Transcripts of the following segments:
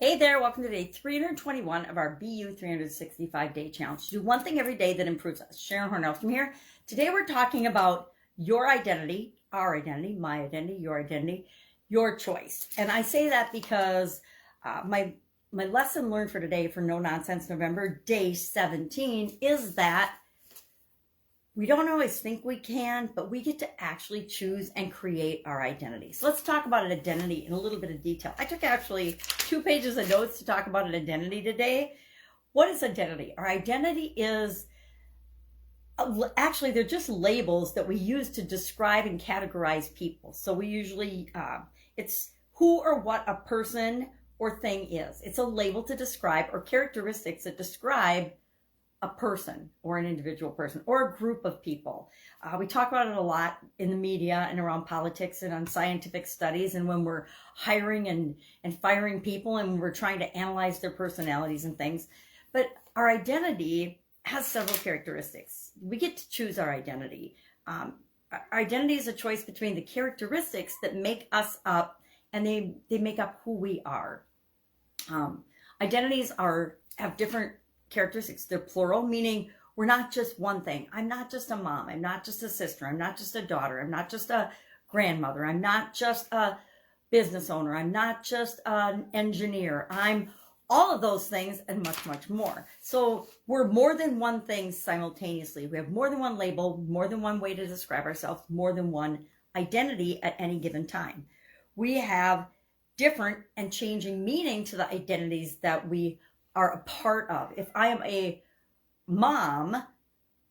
Hey there, welcome to day 321 of our BU 365-day challenge. Do one thing every day that improves us. Sharon Horne-Ellstrom here. Today we're talking about your identity, our identity, my identity, your choice. And I say that because my lesson learned for today for No Nonsense November, day 17, is that we don't always think we can, but we get to actually choose and create our identity. So let's talk about an identity in a little bit of detail. I took actually 2 pages of notes to talk about an identity today. What is identity? Our identity is, actually, they're just labels that we use to describe and categorize people. So we usually, it's who or what a person or thing is. It's a label to describe, or characteristics that describe a person or an individual person or a group of people. We talk about it a lot in the media and around politics and on scientific studies, and when we're hiring and firing people and we're trying to analyze their personalities and things. But our identity has several characteristics. We get to choose our identity. Our identity is a choice between the characteristics that make us up, and they make up who we are. Identities have different characteristics. They're plural, meaning we're not just one thing. I'm not just a mom. I'm not just a sister. I'm not just a daughter. I'm not just a grandmother. I'm not just a business owner. I'm not just an engineer. I'm all of those things and much, much more. So we're more than one thing simultaneously. We have more than one label, more than one way to describe ourselves, more than one identity at any given time. We have different and changing meaning to the identities that we are a part of. If I am a mom,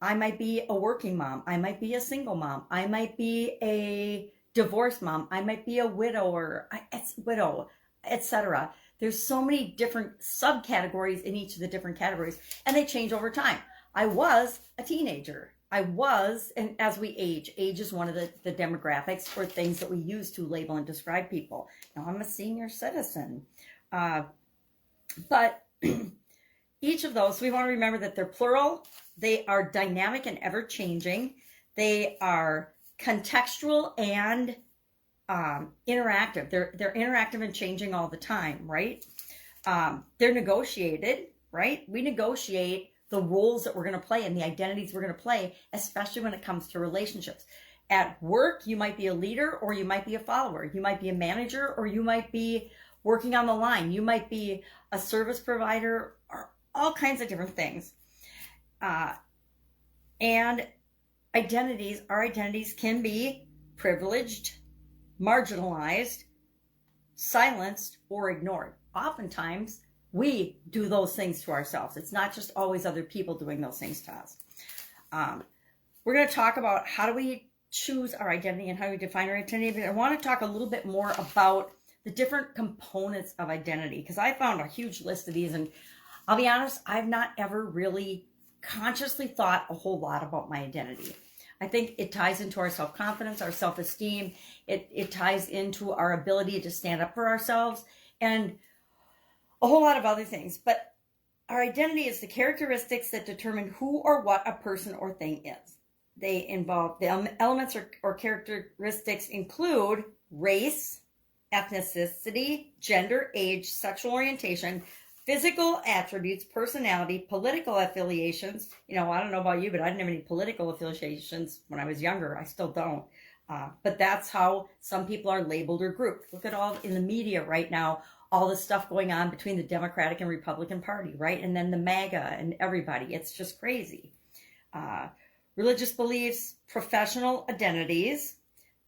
I might be a working mom. I might be a single mom. I might be a divorced mom. I might be a widower, etc. There's so many different subcategories in each of the different categories, and they change over time. I was a teenager. And as we age is one of the demographics or things that we use to label and describe people. Now I'm a senior citizen. But each of those, we want to remember that they're plural, they are dynamic and ever-changing, they are contextual and interactive. They're interactive and changing all the time, right? They're negotiated, right? We negotiate the roles that we're going to play and the identities we're going to play, especially when it comes to relationships. At work, you might be a leader or you might be a follower. You might be a manager or you might be working on the line. You might be a service provider, or all kinds of different things. And our identities can be privileged, marginalized, silenced, or ignored. Oftentimes, we do those things to ourselves. It's not just always other people doing those things to us. We're going to talk about how do we choose our identity and how do we define our identity. But I want to talk a little bit more about the different components of identity, because I found a huge list of these, and I'll be honest, I've not ever really consciously thought a whole lot about my identity. I think it ties into our self-confidence, our self-esteem. It ties into our ability to stand up for ourselves and a whole lot of other things. But our identity is the characteristics that determine who or what a person or thing is. They involve the elements or characteristics include race, ethnicity, gender, age, sexual orientation, physical attributes, personality, political affiliations. I don't know about you, but I didn't have any political affiliations when I was younger. I still don't. But that's how some people are labeled or grouped. Look at all in the media right now, all the stuff going on between the Democratic and Republican Party, right? And then the MAGA and everybody. It's just crazy. Religious beliefs, professional identities.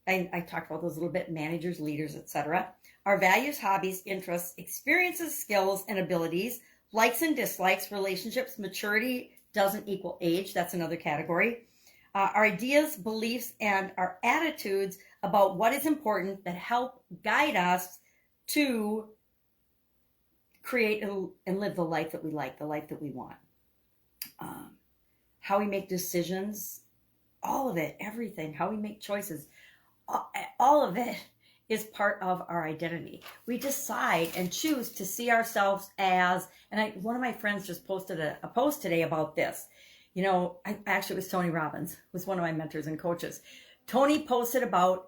I talked about those a little bit, managers, leaders, etc. Our values, hobbies, interests, experiences, skills, and abilities, likes and dislikes, relationships, maturity doesn't equal age. That's another category. Our ideas, beliefs, and our attitudes about what is important that help guide us to create and live the life that we like, the life that we want. How we make decisions, all of it, everything, how we make choices. All of it is part of our identity. We decide and choose to see ourselves as, and one of my friends just posted a post today about this. Actually it was Tony Robbins, was one of my mentors and coaches. Tony posted about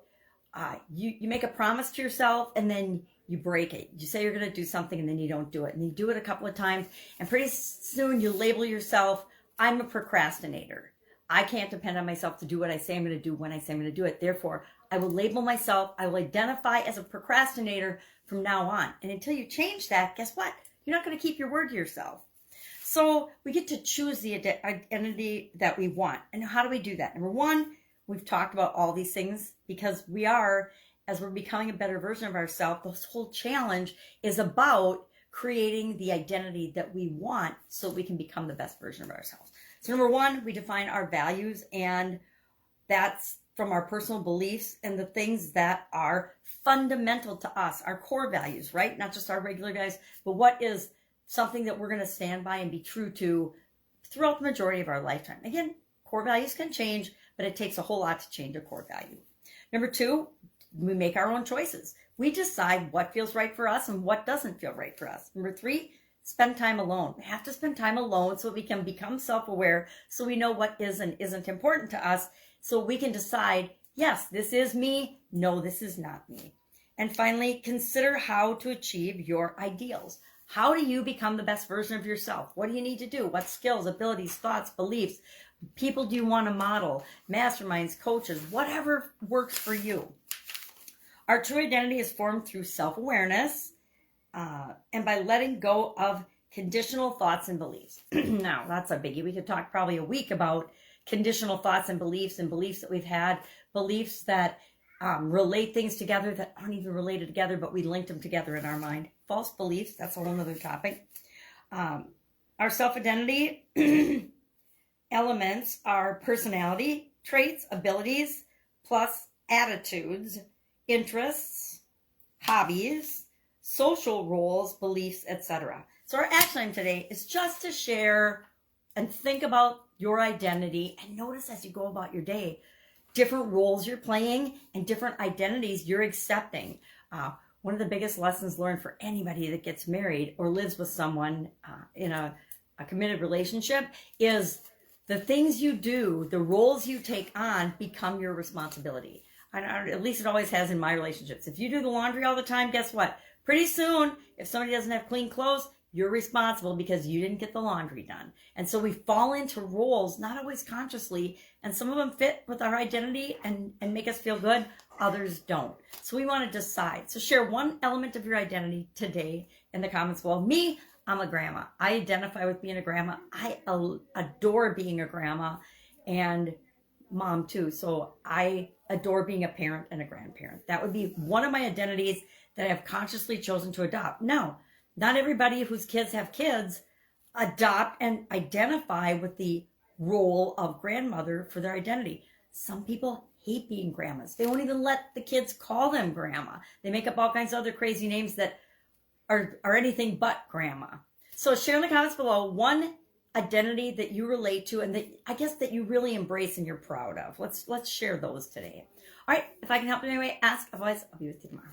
you make a promise to yourself and then you break it. You say you're going to do something and then you don't do it. And you do it a couple of times. And pretty soon you label yourself, I'm a procrastinator. I can't depend on myself to do what I say I'm going to do when I say I'm going to do it. Therefore, I will label myself, I will identify as a procrastinator from now on. And until you change that, guess what? You're not going to keep your word to yourself. So we get to choose the identity that we want. And how do we do that? Number one, we've talked about all these things because we are, as we're becoming a better version of ourselves, this whole challenge is about creating the identity that we want so we can become the best version of ourselves. So number one, we define our values, and that's from our personal beliefs and the things that are fundamental to us, our core values, right? Not just our regular values, but what is something that we're going to stand by and be true to throughout the majority of our lifetime. Again, core values can change, but it takes a whole lot to change a core value. Number two, we make our own choices. We decide what feels right for us and what doesn't feel right for us. Number three, spend time alone. We have to spend time alone so we can become self-aware, so we know what is and isn't important to us, so we can decide, yes, this is me. No, this is not me. And finally, consider how to achieve your ideals. How do you become the best version of yourself? What do you need to do? What skills, abilities, thoughts, beliefs, people do you want to model? Masterminds, coaches, whatever works for you. Our true identity is formed through self-awareness and by letting go of conditional thoughts and beliefs. Now, that's a biggie. We could talk probably a week about conditional thoughts and beliefs that we've had, beliefs that relate things together that aren't even related together, but we linked them together in our mind. False beliefs, that's a whole other topic. Our self-identity elements are personality, traits, abilities, plus attitudes, interests, hobbies, social roles, beliefs, etc. So our action item today is just to share and think about your identity and notice as you go about your day, different roles you're playing and different identities you're accepting. One of the biggest lessons learned for anybody that gets married or lives with someone in a committed relationship is the things you do, the roles you take on become your responsibility. At least it always has in my relationships. If you do the laundry all the time, guess what? Pretty soon, if somebody doesn't have clean clothes, you're responsible because you didn't get the laundry done. And so we fall into roles, not always consciously, and some of them fit with our identity and make us feel good, others don't. So we want to decide. So share one element of your identity today in the comments below. Me, I'm a grandma. I identify with being a grandma. I adore being a grandma and mom too. So I adore being a parent and a grandparent. That would be one of my identities that I have consciously chosen to adopt. Now, not everybody whose kids have kids adopt and identify with the role of grandmother for their identity. Some people hate being grandmas. They won't even let the kids call them grandma. They make up all kinds of other crazy names that are anything but grandma. So share in the comments below one identity that you relate to and that I guess that you really embrace and you're proud of. Let's share those today. All right, if I can help in any way, ask. Otherwise, I'll be with you tomorrow.